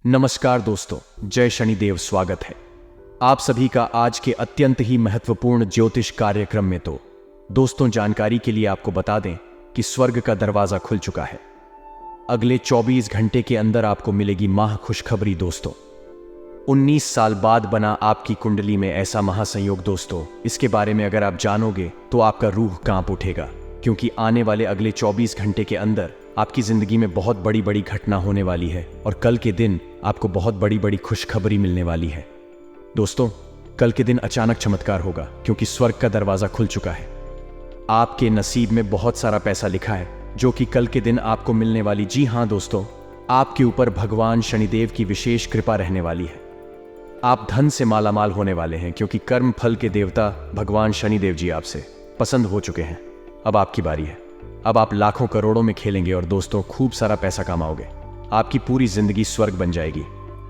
नमस्कार दोस्तों, जय शनिदेव। स्वागत है आप सभी का आज के अत्यंत ही महत्वपूर्ण ज्योतिष कार्यक्रम में। तो दोस्तों, जानकारी के लिए आपको बता दें कि स्वर्ग का दरवाजा खुल चुका है। अगले 24 घंटे के अंदर आपको मिलेगी महा खुशखबरी दोस्तों। 19 साल बाद बना आपकी कुंडली में ऐसा महासंयोग दोस्तों, इसके बारे में अगर आप जानोगे तो आपका रूह कांप उठेगा, क्योंकि आने वाले अगले 24 घंटे के अंदर आपकी जिंदगी में बहुत बड़ी बड़ी घटना होने वाली है और कल के दिन आपको बहुत बड़ी बड़ी खुशखबरी मिलने वाली है। दोस्तों, कल के दिन अचानक चमत्कार होगा, क्योंकि स्वर्ग का दरवाजा खुल चुका है। आपके नसीब में बहुत सारा पैसा लिखा है, जो कि कल के दिन आपको मिलने वाली। जी हां दोस्तों, आपके ऊपर भगवान शनिदेव की विशेष कृपा रहने वाली है। आप धन से मालामाल होने वाले हैं, क्योंकि कर्म फल के देवता भगवान शनिदेव जी आपसे पसंद हो चुके हैं। अब आपकी बारी है। अब आप लाखों करोड़ों में खेलेंगे और दोस्तों खूब सारा पैसा कमाओगे। आपकी पूरी जिंदगी स्वर्ग बन जाएगी।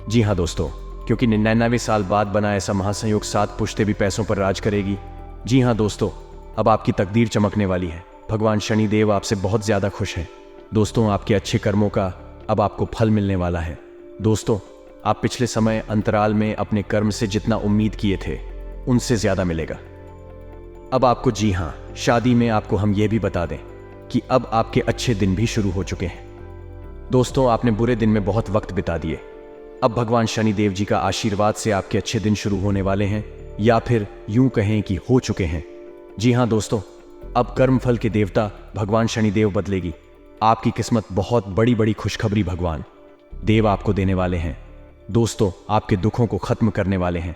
जी हाँ दोस्तों, क्योंकि 99 साल बाद बना ऐसा महासंयोग 7 पुश्ते भी पैसों पर राज करेगी। जी हाँ दोस्तों, अब आपकी तकदीर चमकने वाली है। भगवान शनिदेव आपसे बहुत ज्यादा खुश हैं। दोस्तों, आपके अच्छे कर्मों का अब आपको फल मिलने वाला है। दोस्तों, आप पिछले समय अंतराल में अपने कर्म से जितना उम्मीद किए थे, उनसे ज्यादा मिलेगा। अब आपको, जी हाँ, शादी में आपको हम ये भी बता दें कि अब आपके अच्छे दिन भी शुरू हो चुके हैं। दोस्तों, आपने बुरे दिन में बहुत वक्त बिता दिए। अब भगवान शनिदेव जी का आशीर्वाद से आपके अच्छे दिन शुरू होने वाले हैं, या फिर यूं कहें कि हो चुके हैं। जी हां दोस्तों, अब कर्मफल के देवता भगवान शनिदेव बदलेगी। आपकी किस्मत बहुत बड़ी बड़ी खुशखबरी भगवान देव आपको देने वाले हैं। दोस्तों, आपके दुखों को खत्म करने वाले हैं।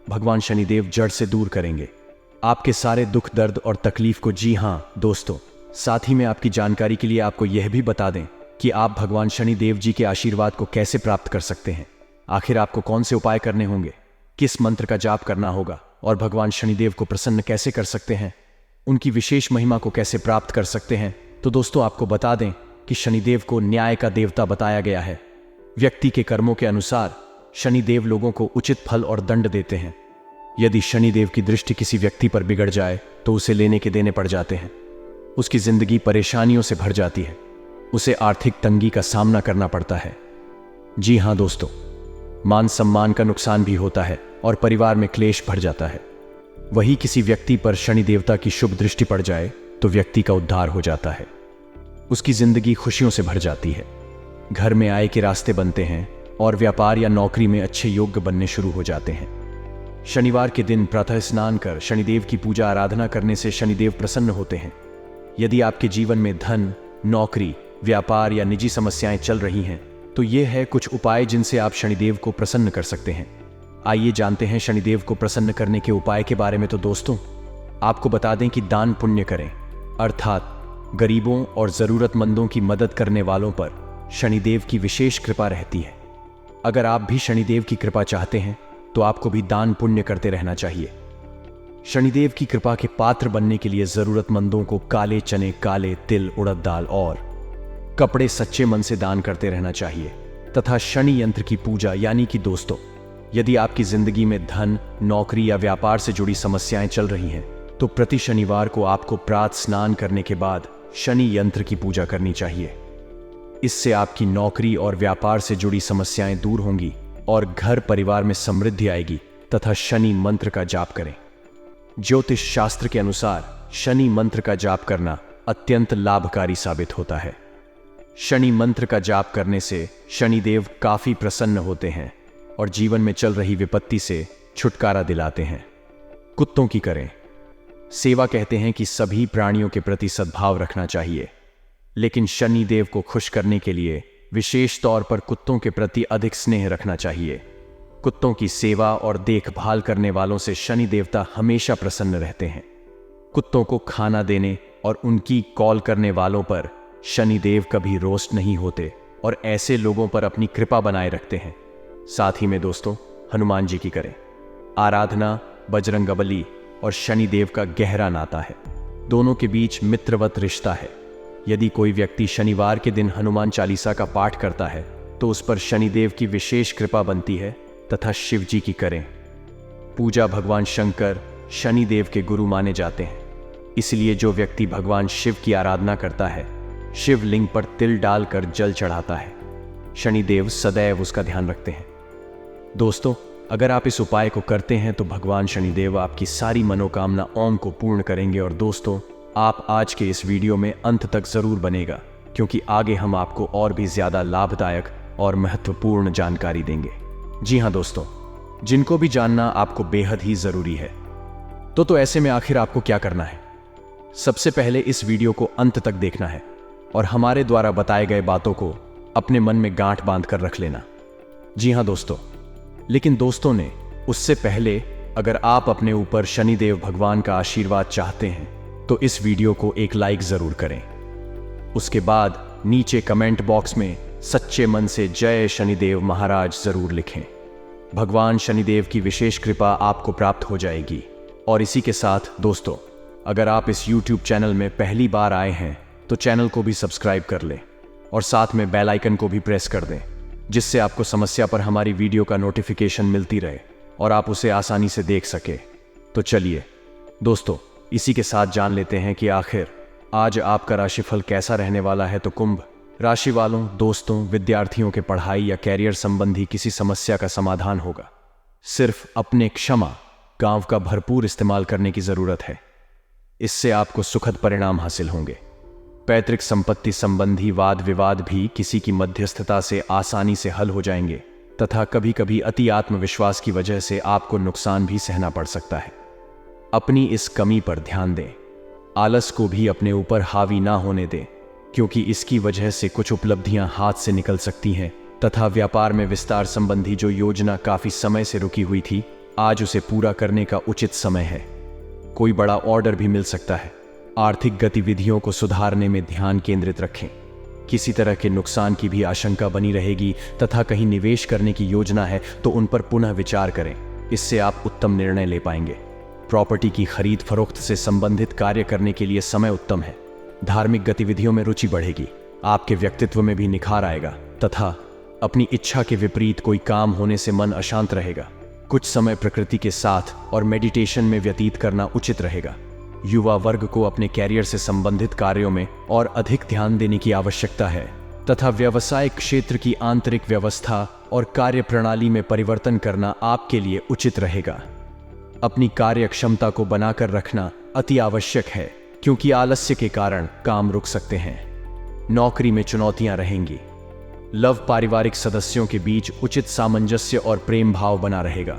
भगवान शनिदेव जड़ से दूर करेंगे आपके सारे दुख दर्द और तकलीफ को। जी हां दोस्तों, साथ ही में आपकी जानकारी के लिए आपको यह भी बता दें कि आप भगवान शनिदेव जी के आशीर्वाद को कैसे प्राप्त कर सकते हैं। आखिर आपको कौन से उपाय करने होंगे, किस मंत्र का जाप करना होगा और भगवान शनिदेव को प्रसन्न कैसे कर सकते हैं, उनकी विशेष महिमा को कैसे प्राप्त कर सकते हैं। तो दोस्तों, आपको बता दें कि शनिदेव को न्याय का देवता बताया गया है। व्यक्ति के कर्मों के अनुसार शनिदेव लोगों को उचित फल और दंड देते हैं। यदि शनिदेव की दृष्टि किसी व्यक्ति पर बिगड़ जाए तो उसे लेने के देने पड़ जाते हैं। उसकी जिंदगी परेशानियों से भर जाती है। उसे आर्थिक तंगी का सामना करना पड़ता है। जी हां दोस्तों, मान सम्मान का नुकसान भी होता है और परिवार में क्लेश भर जाता है। वही किसी व्यक्ति पर शनि देवता की शुभ दृष्टि पड़ जाए तो व्यक्ति का उद्धार हो जाता है। उसकी जिंदगी खुशियों से भर जाती है। घर में आय के रास्ते बनते हैं और व्यापार या नौकरी में अच्छे योग्य बनने शुरू हो जाते हैं। शनिवार के दिन प्रातः स्नान कर शनिदेव की पूजा आराधना करने से शनिदेव प्रसन्न होते हैं। यदि आपके जीवन में धन, नौकरी, व्यापार या निजी समस्याएं चल रही हैं, तो ये है कुछ उपाय जिनसे आप शनिदेव को प्रसन्न कर सकते हैं। आइए जानते हैं शनिदेव को प्रसन्न करने के उपाय के बारे में। तो दोस्तों, आपको बता दें कि दान पुण्य करें, अर्थात गरीबों और जरूरतमंदों की मदद करने वालों पर शनिदेव की विशेष कृपा रहती है। अगर आप भी शनिदेव की कृपा चाहते हैं तो आपको भी दान पुण्य करते रहना चाहिए। शनिदेव की कृपा के पात्र बनने के लिए जरूरतमंदों को काले चने, काले तिल, उड़द दाल और कपड़े सच्चे मन से दान करते रहना चाहिए। तथा शनि यंत्र की पूजा, यानी कि दोस्तों, यदि आपकी जिंदगी में धन, नौकरी या व्यापार से जुड़ी समस्याएं चल रही हैं, तो प्रति शनिवार को आपको प्रातः स्नान करने के बाद शनि यंत्र की पूजा करनी चाहिए। इससे आपकी नौकरी और व्यापार से जुड़ी समस्याएं दूर होंगी और घर परिवार में समृद्धि आएगी। तथा शनि मंत्र का जाप करें। ज्योतिष शास्त्र के अनुसार शनि मंत्र का जाप करना अत्यंत लाभकारी साबित होता है। शनि मंत्र का जाप करने से शनिदेव काफी प्रसन्न होते हैं और जीवन में चल रही विपत्ति से छुटकारा दिलाते हैं। कुत्तों की करें सेवा। कहते हैं कि सभी प्राणियों के प्रति सद्भाव रखना चाहिए, लेकिन शनिदेव को खुश करने के लिए विशेष तौर पर कुत्तों के प्रति अधिक स्नेह रखना चाहिए। कुत्तों की सेवा और देखभाल करने वालों से शनि देवता हमेशा प्रसन्न रहते हैं। कुत्तों को खाना देने और उनकी कॉल करने वालों पर शनिदेव कभी रोस्ट नहीं होते और ऐसे लोगों पर अपनी कृपा बनाए रखते हैं। साथ ही में दोस्तों, हनुमान जी की करें आराधना। बजरंगबली और शनिदेव का गहरा नाता है। दोनों के बीच मित्रवत रिश्ता है। यदि कोई व्यक्ति शनिवार के दिन हनुमान चालीसा का पाठ करता है तो उस पर शनिदेव की विशेष कृपा बनती है। तथा शिव जी की करें पूजा। भगवान शंकर शनिदेव के गुरु माने जाते हैं। इसलिए जो व्यक्ति भगवान शिव की आराधना करता है, शिवलिंग पर तिल डालकर जल चढ़ाता है, शनिदेव सदैव उसका ध्यान रखते हैं। दोस्तों, अगर आप इस उपाय को करते हैं तो भगवान शनिदेव आपकी सारी मनोकामना ओम को पूर्ण करेंगे। और दोस्तों, आप आज के इस वीडियो में अंत तक जरूर बनेगा, क्योंकि आगे हम आपको और भी ज्यादा लाभदायक और महत्वपूर्ण जानकारी देंगे। जी हाँ दोस्तों, जिनको भी जानना आपको बेहद ही जरूरी है। तो ऐसे में आखिर आपको क्या करना है? सबसे पहले इस वीडियो को अंत तक देखना है और हमारे द्वारा बताए गए बातों को अपने मन में गांठ बांध कर रख लेना। जी हाँ दोस्तों, लेकिन दोस्तों ने उससे पहले अगर आप अपने ऊपर शनिदेव भगवान का आशीर्वाद चाहते हैं तो इस वीडियो को एक लाइक जरूर करें। उसके बाद नीचे कमेंट बॉक्स में सच्चे मन से जय शनिदेव महाराज जरूर लिखें। भगवान शनिदेव की विशेष कृपा आपको प्राप्त हो जाएगी। और इसी के साथ दोस्तों, अगर आप इस YouTube चैनल में पहली बार आए हैं तो चैनल को भी सब्सक्राइब कर लें और साथ में बेल आइकन को भी प्रेस कर दें, जिससे आपको समस्या पर हमारी वीडियो का नोटिफिकेशन मिलती रहे और आप उसे आसानी से देख सके। तो चलिए दोस्तों, इसी के साथ जान लेते हैं कि आखिर आज आपका राशिफल कैसा रहने वाला है। तो कुंभ राशि वालों, दोस्तों, विद्यार्थियों के पढ़ाई या कैरियर संबंधी किसी समस्या का समाधान होगा। सिर्फ अपने क्षमा गांव का भरपूर इस्तेमाल करने की जरूरत है। इससे आपको सुखद परिणाम हासिल होंगे। पैतृक संपत्ति संबंधी वाद विवाद भी किसी की मध्यस्थता से आसानी से हल हो जाएंगे तथा कभी कभी अति आत्मविश्वास की वजह से आपको नुकसान भी सहना पड़ सकता है। अपनी इस कमी पर ध्यान दें। आलस को भी अपने ऊपर हावी ना होने दें, क्योंकि इसकी वजह से कुछ उपलब्धियां हाथ से निकल सकती हैं तथा व्यापार में विस्तार संबंधी जो योजना काफी समय से रुकी हुई थी, आज उसे पूरा करने का उचित समय है। कोई बड़ा ऑर्डर भी मिल सकता है। आर्थिक गतिविधियों को सुधारने में ध्यान केंद्रित रखें। किसी तरह के नुकसान की भी आशंका बनी रहेगी तथा कहीं निवेश करने की योजना है तो उन पर पुनः विचार करें। इससे आप उत्तम निर्णय ले पाएंगे। प्रॉपर्टी की खरीद फरोख्त से संबंधित कार्य करने के लिए समय उत्तम है। धार्मिक गतिविधियों में रुचि बढ़ेगी। आपके व्यक्तित्व में भी निखार आएगा तथा अपनी इच्छा के विपरीत कोई काम होने से मन अशांत रहेगा। कुछ समय प्रकृति के साथ और मेडिटेशन में व्यतीत करना उचित रहेगा। युवा वर्ग को अपने कैरियर से संबंधित कार्यों में और अधिक ध्यान देने की आवश्यकता है तथा व्यवसाय क्षेत्र की आंतरिक व्यवस्था और कार्य प्रणाली में परिवर्तन करना आपके लिए उचित रहेगा। अपनी कार्य क्षमता को बनाकर रखना अति आवश्यक है, क्योंकि आलस्य के कारण काम रुक सकते हैं। नौकरी में चुनौतियां रहेंगी। लव पारिवारिक सदस्यों के बीच उचित सामंजस्य और प्रेम भाव बना रहेगा,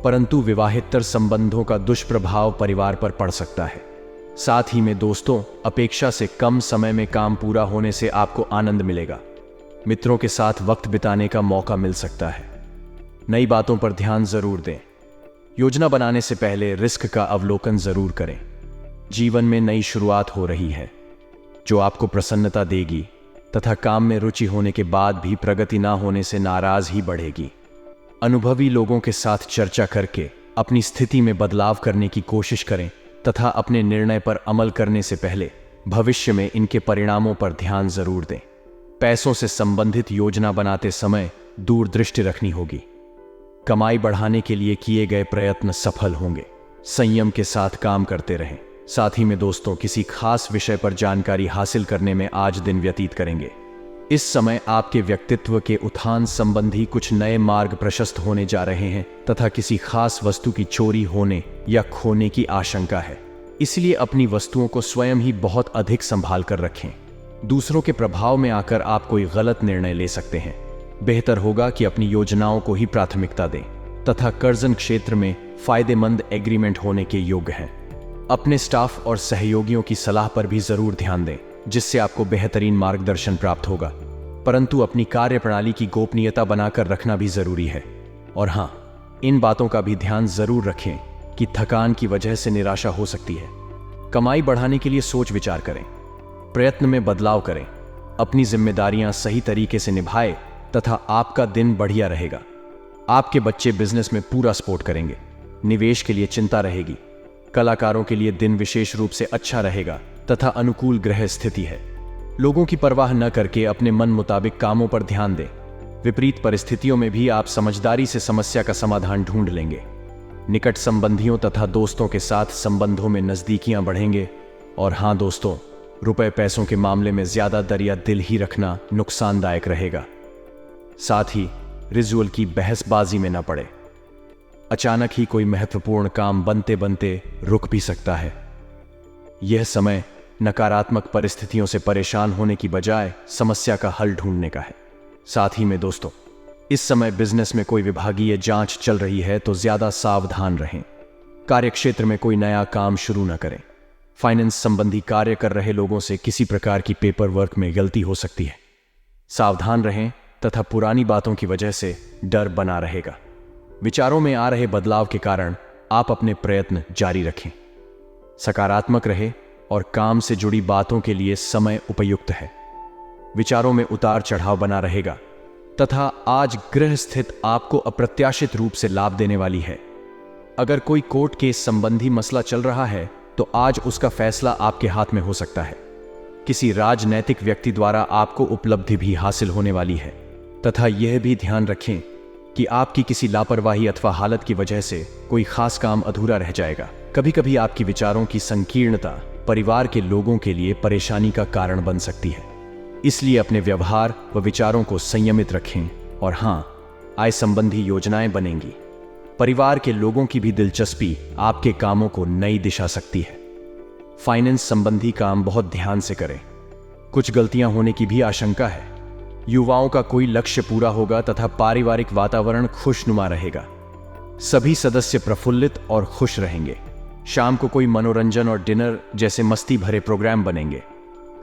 परंतु विवाहेतर संबंधों का दुष्प्रभाव परिवार पर पड़ सकता है। साथ ही में दोस्तों, अपेक्षा से कम समय में काम पूरा होने से आपको आनंद मिलेगा। मित्रों के साथ वक्त बिताने का मौका मिल सकता है। नई बातों पर ध्यान जरूर दें। योजना बनाने से पहले रिस्क का अवलोकन जरूर करें। जीवन में नई शुरुआत हो रही है जो आपको प्रसन्नता देगी तथा काम में रुचि होने के बाद भी प्रगति ना होने से नाराज ही बढ़ेगी। अनुभवी लोगों के साथ चर्चा करके अपनी स्थिति में बदलाव करने की कोशिश करें तथा अपने निर्णय पर अमल करने से पहले भविष्य में इनके परिणामों पर ध्यान जरूर दें। पैसों से संबंधित योजना बनाते समय दूरदृष्टि रखनी होगी। कमाई बढ़ाने के लिए किए गए प्रयत्न सफल होंगे। संयम के साथ काम करते रहें। साथ ही में दोस्तों, किसी खास विषय पर जानकारी हासिल करने में आज दिन व्यतीत करेंगे। इस समय आपके व्यक्तित्व के उत्थान संबंधी कुछ नए मार्ग प्रशस्त होने जा रहे हैं तथा किसी खास वस्तु की चोरी होने या खोने की आशंका है। इसलिए अपनी वस्तुओं को स्वयं ही बहुत अधिक संभाल कर रखें। दूसरों के प्रभाव में आकर आप कोई गलत निर्णय ले सकते हैं। बेहतर होगा कि अपनी योजनाओं को ही प्राथमिकता दें तथा कर्जन क्षेत्र में फायदेमंद एग्रीमेंट होने के योग्य हैं। अपने स्टाफ और सहयोगियों की सलाह पर भी जरूर ध्यान दें, जिससे आपको बेहतरीन मार्गदर्शन प्राप्त होगा। परंतु अपनी कार्य प्रणाली की गोपनीयता बनाकर रखना भी जरूरी है। और हाँ, इन बातों का भी ध्यान जरूर रखें कि थकान की वजह से निराशा हो सकती है। कमाई बढ़ाने के लिए सोच विचार करें, प्रयत्न में बदलाव करें, अपनी जिम्मेदारियां सही तरीके से निभाएं तथा आपका दिन बढ़िया रहेगा। आपके बच्चे बिजनेस में पूरा सपोर्ट करेंगे। निवेश के लिए चिंता रहेगी। कलाकारों के लिए दिन विशेष रूप से अच्छा रहेगा तथा अनुकूल ग्रह स्थिति है। लोगों की परवाह न करके अपने मन मुताबिक कामों पर ध्यान दें। विपरीत परिस्थितियों में भी आप समझदारी से समस्या का समाधान ढूंढ लेंगे। निकट संबंधियों तथा दोस्तों के साथ संबंधों में नजदीकियां बढ़ेंगे। और हाँ दोस्तों, रुपए पैसों के मामले में ज्यादा दरिया दिल ही रखना नुकसानदायक रहेगा। साथ ही रिजुअल की बहसबाजी में न पड़े। अचानक ही कोई महत्वपूर्ण काम बनते बनते रुक भी सकता है। यह समय नकारात्मक परिस्थितियों से परेशान होने की बजाय समस्या का हल ढूंढने का है। साथ ही में दोस्तों, इस समय बिजनेस में कोई विभागीय जांच चल रही है तो ज्यादा सावधान रहें। कार्यक्षेत्र में कोई नया काम शुरू न करें। फाइनेंस संबंधी कार्य कर रहे लोगों से किसी प्रकार की पेपर वर्क में गलती हो सकती है। सावधान रहें तथा पुरानी बातों की वजह से डर बना रहेगा। विचारों में आ रहे बदलाव के कारण आप अपने प्रयत्न जारी रखें। सकारात्मक रहे और काम से जुड़ी बातों के लिए समय उपयुक्त है। विचारों में उतार चढ़ाव बना रहेगा तथा आज गृह स्थित आपको अप्रत्याशित रूप से लाभ देने वाली है। अगर कोई कोर्ट केस संबंधी मसला चल रहा है तो आज उसका फैसला आपके हाथ में हो सकता है। किसी राजनैतिक व्यक्ति द्वारा आपको उपलब्धि भी हासिल होने वाली है तथा यह भी ध्यान रखें कि आपकी किसी लापरवाही अथवा हालत की वजह से कोई खास काम अधूरा रह जाएगा। कभी कभी आपकी विचारों की संकीर्णता परिवार के लोगों के लिए परेशानी का कारण बन सकती है। इसलिए अपने व्यवहार व विचारों को संयमित रखें। और हां, आय संबंधी योजनाएं बनेंगी। परिवार के लोगों की भी दिलचस्पी आपके कामों को नई दिशा सकती है। फाइनेंस संबंधी काम बहुत ध्यान से करें। कुछ गलतियां होने की भी आशंका है। युवाओं का कोई लक्ष्य पूरा होगा तथा पारिवारिक वातावरण खुशनुमा रहेगा। सभी सदस्य प्रफुल्लित और खुश रहेंगे। शाम को कोई मनोरंजन और डिनर जैसे मस्ती भरे प्रोग्राम बनेंगे।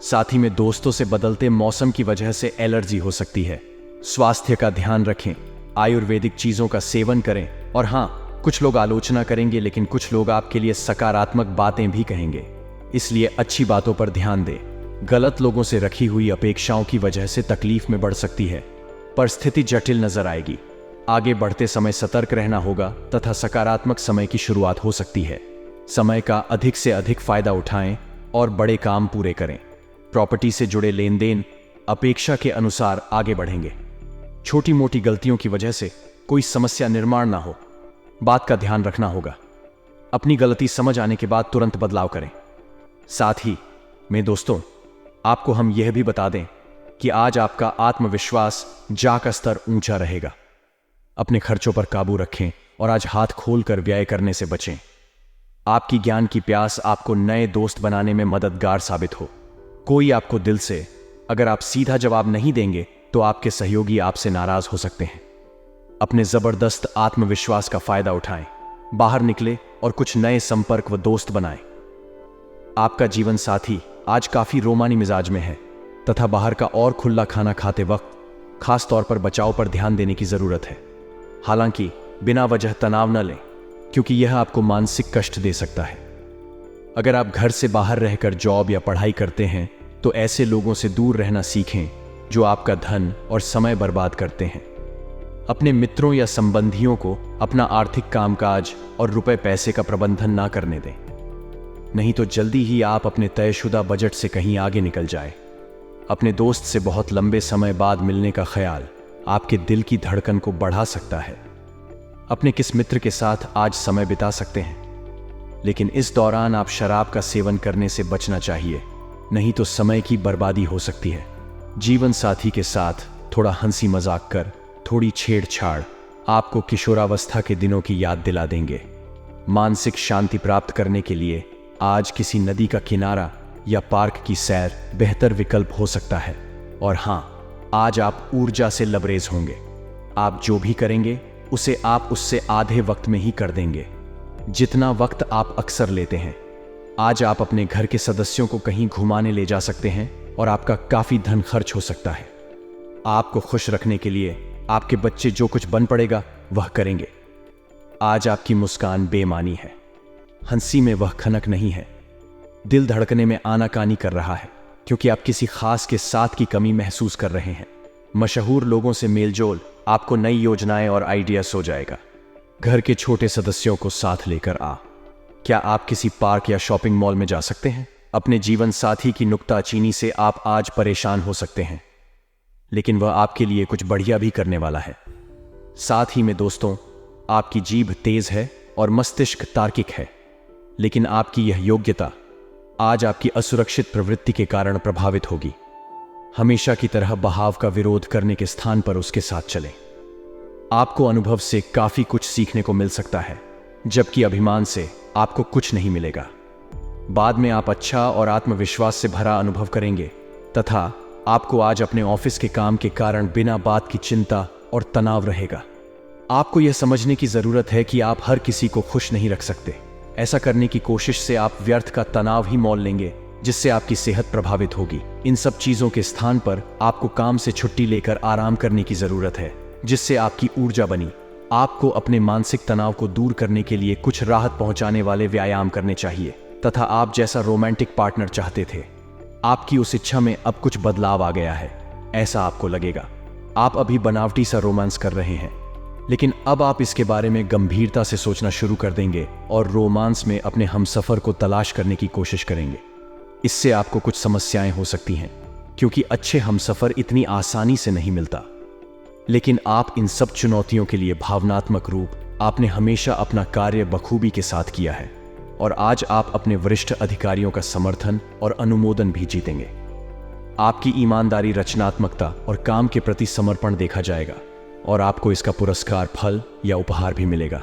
साथ ही में दोस्तों से बदलते मौसम की वजह से एलर्जी हो सकती है। स्वास्थ्य का ध्यान रखें। आयुर्वेदिक चीजों का सेवन करें। और हां, कुछ लोग आलोचना करेंगे लेकिन कुछ लोग आपके लिए सकारात्मक बातें भी कहेंगे। इसलिए अच्छी बातों पर ध्यान दें। गलत लोगों से रखी हुई अपेक्षाओं की वजह से तकलीफ में बढ़ सकती है। परिस्थिति जटिल नजर आएगी। आगे बढ़ते समय सतर्क रहना होगा तथा सकारात्मक समय की शुरुआत हो सकती है। समय का अधिक से अधिक फायदा उठाएं और बड़े काम पूरे करें। प्रॉपर्टी से जुड़े लेन देन अपेक्षा के अनुसार आगे बढ़ेंगे। छोटी मोटी गलतियों की वजह से कोई समस्या निर्माण ना हो, बात का ध्यान रखना होगा। अपनी गलती समझ आने के बाद तुरंत बदलाव करें। साथ ही में दोस्तों, आपको हम यह भी बता दें कि आज आपका आत्मविश्वास जाका स्तर ऊंचा रहेगा। अपने खर्चों पर काबू रखें और आज हाथ खोलकर व्यय करने से बचें। आपकी ज्ञान की प्यास आपको नए दोस्त बनाने में मददगार साबित हो। कोई आपको दिल से अगर आप सीधा जवाब नहीं देंगे तो आपके सहयोगी आपसे नाराज हो सकते हैं। अपने जबरदस्त आत्मविश्वास का फायदा उठाएं, बाहर निकले और कुछ नए संपर्क व दोस्त बनाएं। आपका जीवन साथी आज काफी रोमानी मिजाज में है तथा बाहर का और खुला खाना खाते वक्त खास तौर पर बचाव पर ध्यान देने की जरूरत है। हालांकि बिना वजह तनाव न लें, क्योंकि यह आपको मानसिक कष्ट दे सकता है। अगर आप घर से बाहर रहकर जॉब या पढ़ाई करते हैं तो ऐसे लोगों से दूर रहना सीखें जो आपका धन और समय बर्बाद करते हैं। अपने मित्रों या संबंधियों को अपना आर्थिक कामकाज और रुपए पैसे का प्रबंधन ना करने दें, नहीं तो जल्दी ही आप अपने तयशुदा बजट से कहीं आगे निकल जाए। अपने दोस्त से बहुत लंबे समय बाद मिलने का ख्याल आपके दिल की धड़कन को बढ़ा सकता है। अपने किस मित्र के साथ आज समय बिता सकते हैं, लेकिन इस दौरान आप शराब का सेवन करने से बचना चाहिए, नहीं तो समय की बर्बादी हो सकती है। जीवन साथी के साथ थोड़ा हंसी मजाक कर, थोड़ी छेड़छाड़ आपको किशोरावस्था के दिनों की याद दिला देंगे। मानसिक शांति प्राप्त करने के लिए आज किसी नदी का किनारा या पार्क की सैर बेहतर विकल्प हो सकता है। और हां, आज आप ऊर्जा से लबरेज होंगे। आप जो भी करेंगे उसे आप उससे आधे वक्त में ही कर देंगे, जितना वक्त आप अक्सर लेते हैं। आज आप अपने घर के सदस्यों को कहीं घुमाने ले जा सकते हैं और आपका काफी धन खर्च हो सकता है। आपको खुश रखने के लिए आपके बच्चे जो कुछ बन पड़ेगा वह करेंगे। आज आपकी मुस्कान बेमानी है, हंसी में वह खनक नहीं है। दिल धड़कने में आनाकानी कर रहा है क्योंकि आप किसी खास के साथ की कमी महसूस कर रहे हैं। मशहूर लोगों से मेलजोल आपको नई योजनाएं और आइडिया सो जाएगा। घर के छोटे सदस्यों को साथ लेकर क्या आप किसी पार्क या शॉपिंग मॉल में जा सकते हैं? अपने जीवन साथी की नुक्ताचीनी से आप आज परेशान हो सकते हैं, लेकिन वह आपके लिए कुछ बढ़िया भी करने वाला है। साथ ही में दोस्तों, आपकी जीभ तेज है और मस्तिष्क तार्किक है, लेकिन आपकी यह योग्यता आज आपकी असुरक्षित प्रवृत्ति के कारण प्रभावित होगी। हमेशा की तरह बहाव का विरोध करने के स्थान पर उसके साथ चलें। आपको अनुभव से काफी कुछ सीखने को मिल सकता है, जबकि अभिमान से आपको कुछ नहीं मिलेगा। बाद में आप अच्छा और आत्मविश्वास से भरा अनुभव करेंगे तथा आपको आज अपने ऑफिस के काम के कारण बिना बात की चिंता और तनाव रहेगा। आपको यह समझने की जरूरत है कि आप हर किसी को खुश नहीं रख सकते। ऐसा करने की कोशिश से आप व्यर्थ का तनाव ही मोल लेंगे, जिससे आपकी सेहत प्रभावित होगी। इन सब चीजों के स्थान पर आपको काम से छुट्टी लेकर आराम करने की जरूरत है, जिससे आपकी ऊर्जा बनी। आपको अपने मानसिक तनाव को दूर करने के लिए कुछ राहत पहुंचाने वाले व्यायाम करने चाहिए तथा आप जैसा रोमांटिक पार्टनर चाहते थे, आपकी उस इच्छा में अब कुछ बदलाव आ गया है। ऐसा आपको लगेगा। आप अभी बनावटी सा रोमांस कर रहे हैं, लेकिन अब आप इसके बारे में गंभीरता से सोचना शुरू कर देंगे और रोमांस में अपने हमसफर को तलाश करने की कोशिश करेंगे। इससे आपको कुछ समस्याएं हो सकती हैं, क्योंकि अच्छे हमसफर इतनी आसानी से नहीं मिलता। लेकिन आप इन सब चुनौतियों के लिए भावनात्मक रूप आपने हमेशा अपना कार्य बखूबी के साथ किया है और आज आप अपने वरिष्ठ अधिकारियों का समर्थन और अनुमोदन भी जीतेंगे। आपकी ईमानदारी, रचनात्मकता और काम के प्रति समर्पण देखा जाएगा और आपको इसका पुरस्कार, फल या उपहार भी मिलेगा।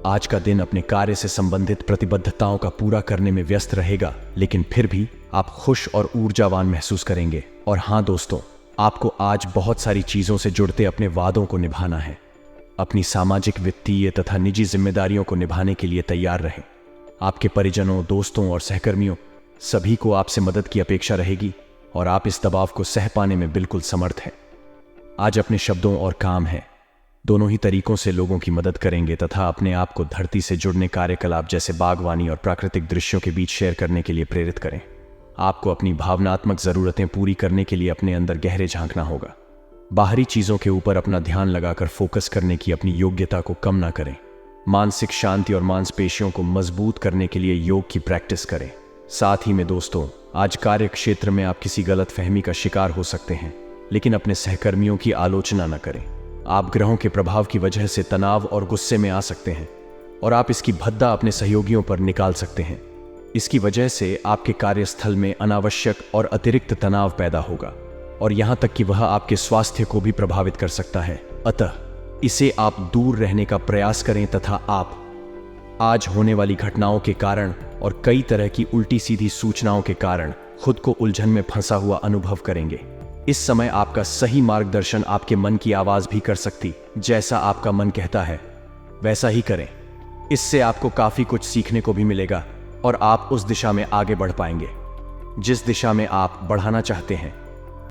आज का दिन अपने कार्य से संबंधित प्रतिबद्धताओं का पूरा करने में व्यस्त रहेगा, लेकिन फिर भी आप खुश और ऊर्जावान महसूस करेंगे। और हाँ दोस्तों, आपको आज बहुत सारी चीजों से जुड़ते अपने वादों को निभाना है। अपनी सामाजिक, वित्तीय तथा निजी जिम्मेदारियों को निभाने के लिए तैयार रहें। आपके परिजनों, दोस्तों और सहकर्मियों सभी को आपसे मदद की अपेक्षा रहेगी और आप इस दबाव को सह पाने में बिल्कुल समर्थ हैं। आज अपने शब्दों और काम हैं दोनों ही तरीकों से लोगों की मदद करेंगे तथा अपने आप को धरती से जुड़ने कार्यकलाप जैसे बागवानी और प्राकृतिक दृश्यों के बीच शेयर करने के लिए प्रेरित करें। आपको अपनी भावनात्मक जरूरतें पूरी करने के लिए अपने अंदर गहरे झांकना होगा। बाहरी चीजों के ऊपर अपना ध्यान लगाकर फोकस करने की अपनी योग्यता को कम ना करें। मानसिक शांति और मांसपेशियों को मजबूत करने के लिए योग की प्रैक्टिस करें। साथ ही में दोस्तों, आज कार्य क्षेत्र में आप किसी गलत फहमी का शिकार हो सकते हैं, लेकिन अपने सहकर्मियों की आलोचना न करें। आप ग्रहों के प्रभाव की वजह से तनाव और गुस्से में आ सकते हैं और आप इसकी भद्दा अपने सहयोगियों पर निकाल सकते हैं। इसकी वजह से आपके कार्यस्थल में अनावश्यक और अतिरिक्त तनाव पैदा होगा और यहां तक कि वह आपके स्वास्थ्य को भी प्रभावित कर सकता है। अतः इसे आप दूर रहने का प्रयास करें तथा आप आज होने वाली घटनाओं के कारण और कई तरह की उल्टी सीधी सूचनाओं के कारण खुद को उलझन में फंसा हुआ अनुभव करेंगे। इस समय आपका सही मार्गदर्शन आपके मन की आवाज भी कर सकती। जैसा आपका मन कहता है वैसा ही करें। इससे आपको काफी कुछ सीखने को भी मिलेगा और आप उस दिशा में आगे बढ़ पाएंगे जिस दिशा में आप बढ़ाना चाहते हैं।